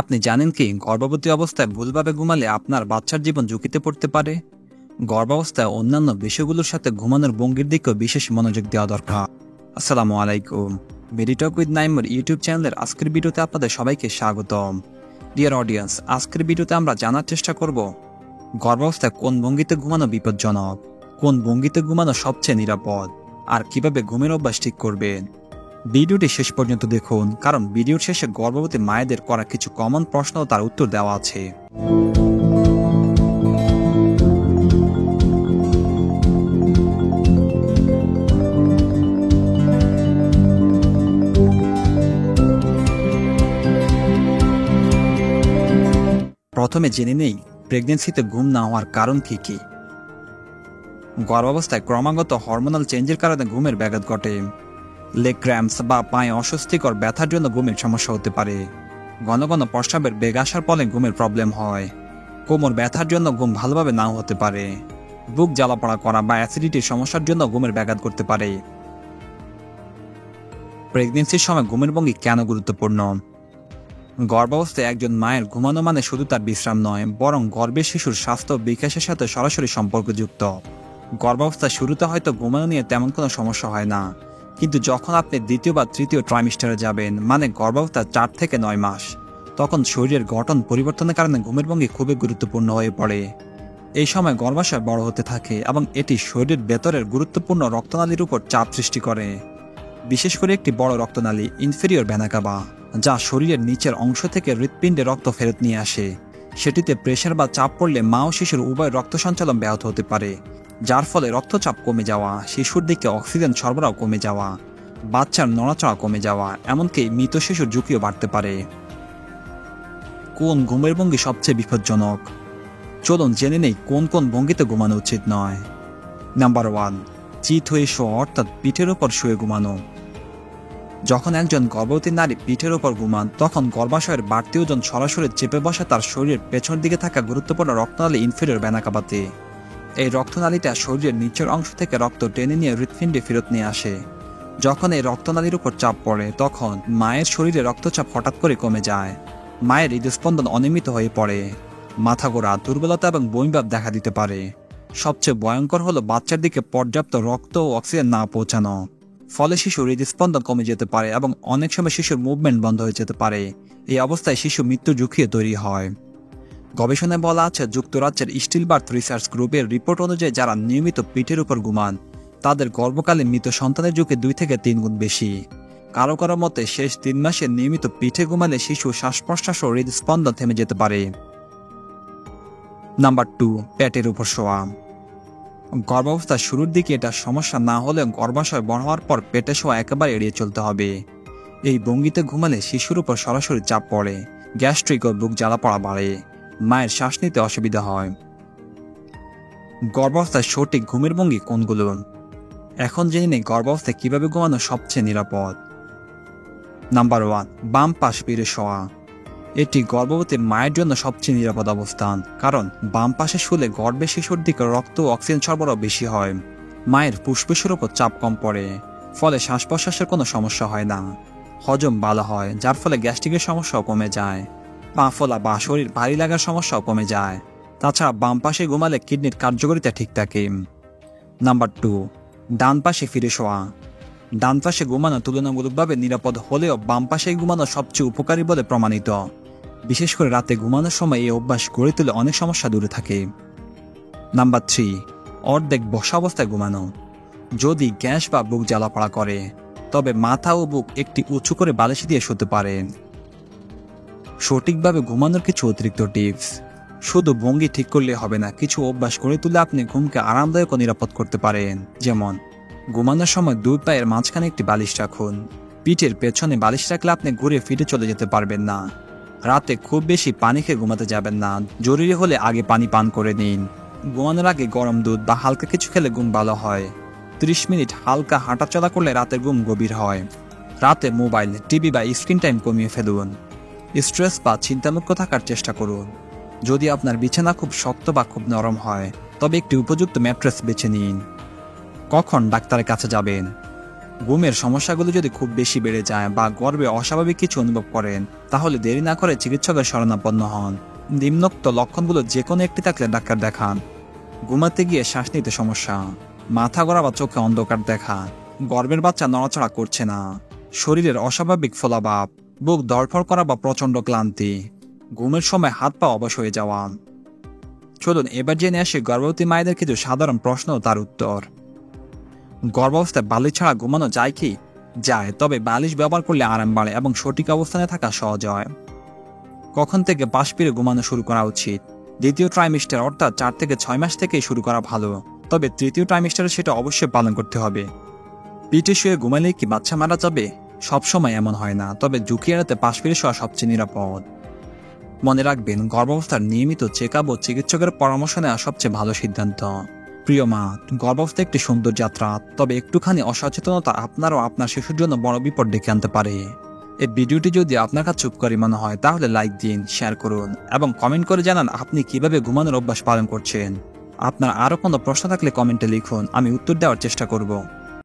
আপনি জানেন কি গর্ভবতী অবস্থায় ভুলভাবে ঘুমালে আপনার বাচ্চার জীবন ঝুঁকিতে পড়তে পারে? গর্ভাবস্থায় অন্যান্য বিষয়গুলোর সাথে ঘুমানোর ভঙ্গির দিকেও বিশেষ মনোযোগ দেওয়া দরকার। আসসালামু আলাইকুম। মেডিটক উইথ নাইমুর ইউটিউব চ্যানেলের আজকের ভিডিওতে আপনাদের সবাইকে স্বাগতম। ডিয়ার অডিয়েন্স, আজকের ভিডিওতে আমরা জানার চেষ্টা করব গর্ভাবস্থায় কোন ভঙ্গিতে ঘুমানো বিপজ্জনক, কোন ভঙ্গিতে ঘুমানো সবচেয়ে নিরাপদ, আর কিভাবে ঘুমের অভ্যাস ঠিক করবেন। ভিডিওটি শেষ পর্যন্ত দেখুন, কারণ ভিডিওর শেষে গর্ভবতী মায়েদের করা কিছু কমন প্রশ্ন ও তার উত্তর দেওয়া আছে। প্রথমে জেনে নেই প্রেগন্যান্সিতে ঘুম না হওয়ার কারণ কি কি। গর্ভাবস্থায় ক্রমাগত হরমোনাল চেঞ্জের কারণে ঘুমের ব্যাঘাত ঘটে। লেগ ক্র্যাম্পস বা পায়ে অস্বস্তিকর ব্যথার জন্য ঘুমের সমস্যা হতে পারে। ঘন ঘন প্রস্রাবের বেগ আসার ফলে ঘুমের প্রবলেম হয়। কোমর ব্যথার জন্য ঘুম ভালোভাবে নাও হতে পারে। বুক জ্বালাপড়া করা বা অ্যাসিডিটির সমস্যার জন্য ঘুমের ব্যাঘাত করতে পারে। প্রেগন্যান্সির সময় ঘুমের ভঙ্গি কেন গুরুত্বপূর্ণ? গর্ভাবস্থায় একজন মায়ের ঘুমানো মানে শুধু তার বিশ্রাম নয়, বরং গর্ভের শিশুর স্বাস্থ্য বিকাশের সাথে সরাসরি সম্পর্কযুক্ত। গর্ভাবস্থার শুরুতে হয়তো ঘুমানো নিয়ে তেমন কোনো সমস্যা হয় না, কিন্তু যখন আপনি দ্বিতীয় বা তৃতীয় ট্রাইমিস্টারে যাবেন, মানে গর্ভাবস্থা 4 থেকে 9 মাস, তখন শরীরের গঠন পরিবর্তনের কারণে ঘুমের ভঙ্গি খুবই গুরুত্বপূর্ণ হয়ে পড়ে। এই সময় গর্ভাশয় বড় হতে থাকে এবং এটি শরীরের ভেতরের গুরুত্বপূর্ণ রক্তনালীর উপর চাপ সৃষ্টি করে। বিশেষ করে একটি বড় রক্তনালী, ইনফেরিয়র ভেনা কাভা, যা শরীরের নিচের অংশ থেকে হৃৎপিণ্ডে রক্ত ফেরত নিয়ে আসে। সেটিতে প্রেশার বা চাপ পড়লে মা ও শিশুর উভয় রক্ত সঞ্চালন ব্যাহত হতে পারে, যার ফলে রক্তচাপ কমে যাওয়া, শিশুর দিকে অক্সিজেন সরবরাহ কমে যাওয়া, বাচ্চার নড়াচড়া কমে যাওয়া, এমনকি মৃত শিশুর ঝুঁকিও বাড়তে পারে। কোন ঘুমের ভঙ্গি সবচেয়ে বিপজ্জনক? চলুন জেনে নেই কোন কোন ভঙ্গিতে ঘুমানো উচিত নয়। নাম্বার 1, চিত হয়ে শোয়া, অর্থাৎ পিঠের উপর শুয়ে ঘুমানো। যখন একজন গর্ভবতী নারী পিঠের উপর ঘুমান, তখন গর্ভাশয়ের বাড়তি ওজন সরাসরি চেপে বসে তার শরীরের পেছনের দিকে থাকা গুরুত্বপূর্ণ রক্তনালী ইনফেরিয়র ভেনা কাভাতে। এই রক্তনালীটা শরীরের নিচের অংশ থেকে রক্ত টেনে নিয়ে হৃৎপিণ্ডে ফেরত নিয়ে আসে। যখন এই রক্তনালীর উপর চাপ পড়ে, তখন মায়ের শরীরে রক্তচাপ হঠাৎ করে কমে যায়। মায়ের হৃদস্পন্দন অনিয়মিত হয়ে পড়ে, মাথা ঘোরা, দুর্বলতা এবং বমিভাব দেখা দিতে পারে। সবচেয়ে ভয়ঙ্কর হলো বাচ্চার দিকে পর্যাপ্ত রক্ত ও অক্সিজেন না পৌঁছানো। ফলে শিশুর হৃদস্পন্দন কমে যেতে পারে এবং অনেক সময় শিশুর মুভমেন্ট বন্ধ হয়ে যেতে পারে। এই অবস্থায় শিশু মৃত্যু ঝুঁকিও তৈরি হয়। গবেষণায় বলা আছে, যুক্তরাজ্যের স্টিলবার্থ রিসার্চ গ্রুপের রিপোর্ট অনুযায়ী যারা নিয়মিত পিঠের উপর ঘুমান, তাদের গর্ভকালে মৃত সন্তানের ঝুঁকি 2 থেকে 3 গুণ বেশি। কারো কারো মতে শেষ 3 মাসে নিয়মিত পিঠে ঘুমালে শিশু শ্বাস প্রশ্বাস ও হৃদস্পন্দন থেমে যেতে পারে। নাম্বার 2, পেটের উপর শোয়া। গর্ভাবস্থার শুরুর দিকে এটা সমস্যা না হলেও গর্ভাশয় বড় হওয়ার পর পেটে শোয়া একেবারে এড়িয়ে চলতে হবে। এই ভঙ্গিতে ঘুমালে শিশুর উপর সরাসরি চাপ পড়ে, গ্যাস্ট্রিক ও বুক জ্বালাপড়া বাড়ে, মায়ের শ্বাস নিতে অসুবিধা হয়। গর্ভাবস্থায় সঠিক ঘুমের ভঙ্গি কোনগুলো? এখন জেনে নেই গর্ভাবস্থায় কিভাবে ঘুমানো সবচেয়ে নিরাপদ। নাম্বার 1, বাম পাশ ফিরে শোয়া। এটি গর্ভবতী মায়ের জন্য সবচেয়ে নিরাপদ অবস্থান, কারণ বাম পাশে শুলে গর্ভে শিশুর দিকে রক্ত ও অক্সিজেন সরবরাহ বেশি হয়। মায়ের ফুসফুসের উপর চাপ কম পড়ে, ফলে শ্বাস প্রশ্বাসের কোনো সমস্যা হয় না। হজম ভালো হয়, যার ফলে গ্যাস্ট্রিকের সমস্যাও কমে যায়। পা ফোলা বা শরীর ভারী লাগার সমস্যাও কমে যায়। তাছাড়া বাম পাশে ঘুমালে কিডনির কার্যকারিতা ঠিক থাকে। নাম্বার 2, ডান পাশে ফিরে শোয়া। ডান পাশে ঘুমানো তুলনামূলকভাবে নিরাপদ হলেও বাম পাশে ঘুমানো সবচেয়ে উপকারী বলে প্রমাণিত। বিশেষ করে রাতে ঘুমানোর সময় এই অভ্যাস গড়ে তুলে অনেক সমস্যা দূরে থাকে। নাম্বার 3, অর্ধেক বসা অবস্থায় ঘুমানো। যদি গ্যাস বা বুক জ্বালাপড়া করে, তবে মাথা ও বুক একটি উঁচু করে বালিশ দিয়ে শুতে পারেন। সঠিকভাবে ঘুমানোর কিছু অতিরিক্ত টিপস। শুধু ভঙ্গি ঠিক করলে হবে না, কিছু অভ্যাস গড়ে তুলে আপনি ঘুমকে আরামদায়ক ও নিরাপদ করতে পারেন। যেমন, ঘুমানোর সময় 2 পায়ের মাঝখানে একটি বালিশ রাখুন। পিঠের পেছনে বালিশ রাখলে আপনি ঘুরে ফিরে চলে যেতে পারবেন না। রাতে খুব বেশি পানি খেয়ে ঘুমাতে যাবেন না, জরুরি হলে আগে পানি পান করে নিন। ঘুমানোর আগে গরম দুধ বা হালকা কিছু খেলে ঘুম ভালো হয়। 30 মিনিট হালকা হাঁটাচলা করলে রাতের ঘুম গভীর হয়। রাতে মোবাইল, টিভি বা স্ক্রিন টাইম কমিয়ে ফেলুন। স্ট্রেস বা চিন্তামুক্ত থাকার চেষ্টা করুন। যদি আপনার বিছানা খুব শক্ত বা খুব নরম হয়, তবে একটি উপযুক্ত ম্যাট্রেস বেছে নিন। কখন ডাক্তারের কাছে যাবেন? ঘুমের সমস্যাগুলো যদি খুব বেশি বেড়ে যায় বা গর্ভে অস্বাভাবিক কিছু অনুভব করেন, তাহলে দেরি না করে চিকিৎসকের শরণাপন্ন হন। নিম্নোক্ত লক্ষণগুলো যে কোনো একটি থাকলে ডাক্তার দেখান। ঘুমাতে গিয়ে শ্বাস নিতে সমস্যা, মাথা ঘোরা বা চোখে অন্ধকার দেখা, গর্ভের বাচ্চা নড়াচড়া করছে না, শরীরের অস্বাভাবিক ফোলাভাব, বুক ধড়ফড় করা বা প্রচণ্ড ক্লান্তি, ঘুমের সময় হাত পা অবশ হয়ে যাওয়া। চলুন এবার জেনে আসি গর্ভবতী মায়েদের কিছু সাধারণ প্রশ্ন ও তার উত্তর। গর্ভাবস্থায় বালিশ ছাড়া ঘুমানো যায় কি? যায়, তবে বালিশ ব্যবহার করলে আরাম বাড়ে এবং সঠিক অবস্থানে থাকা সহজ হয়। কখন থেকে পাশ ফিরে ঘুমানো শুরু করা উচিত? দ্বিতীয় ট্রাইমিস্টার অর্থাৎ 4 থেকে 6 মাস থেকেই শুরু করা ভালো, তবে তৃতীয় ট্রাইমিস্টারে সেটা অবশ্যই পালন করতে হবে। পিঠে শুয়ে ঘুমালে কি বাচ্চা মারা যাবে? সবসময় এমন হয় না, তবে ঝুঁকি এড়াতে পাশ ফিরে শোয়া সবচেয়ে নিরাপদ। মনে রাখবেন, গর্ভাবস্থার নিয়মিত চেক আপ ও চিকিৎসকের পরামর্শ নেওয়া সবচেয়ে ভালো সিদ্ধান্ত। প্রিয় মা, গর্ভাবস্থা একটি সুন্দর যাত্রা, তবে একটুখানি অসচেতনতা আপনার ও আপনার শিশুর জন্য বড় বিপদ ডেকে আনতে পারে। এই ভিডিওটি যদি আপনার কাছে উপকারী মনে হয় তাহলে লাইক দিন, শেয়ার করুন এবং কমেন্ট করে জানান আপনি কিভাবে ঘুমানোর অভ্যাস পালন করছেন। আপনার আরও কোনো প্রশ্ন থাকলে কমেন্টে লিখুন, আমি উত্তর দেওয়ার চেষ্টা করব।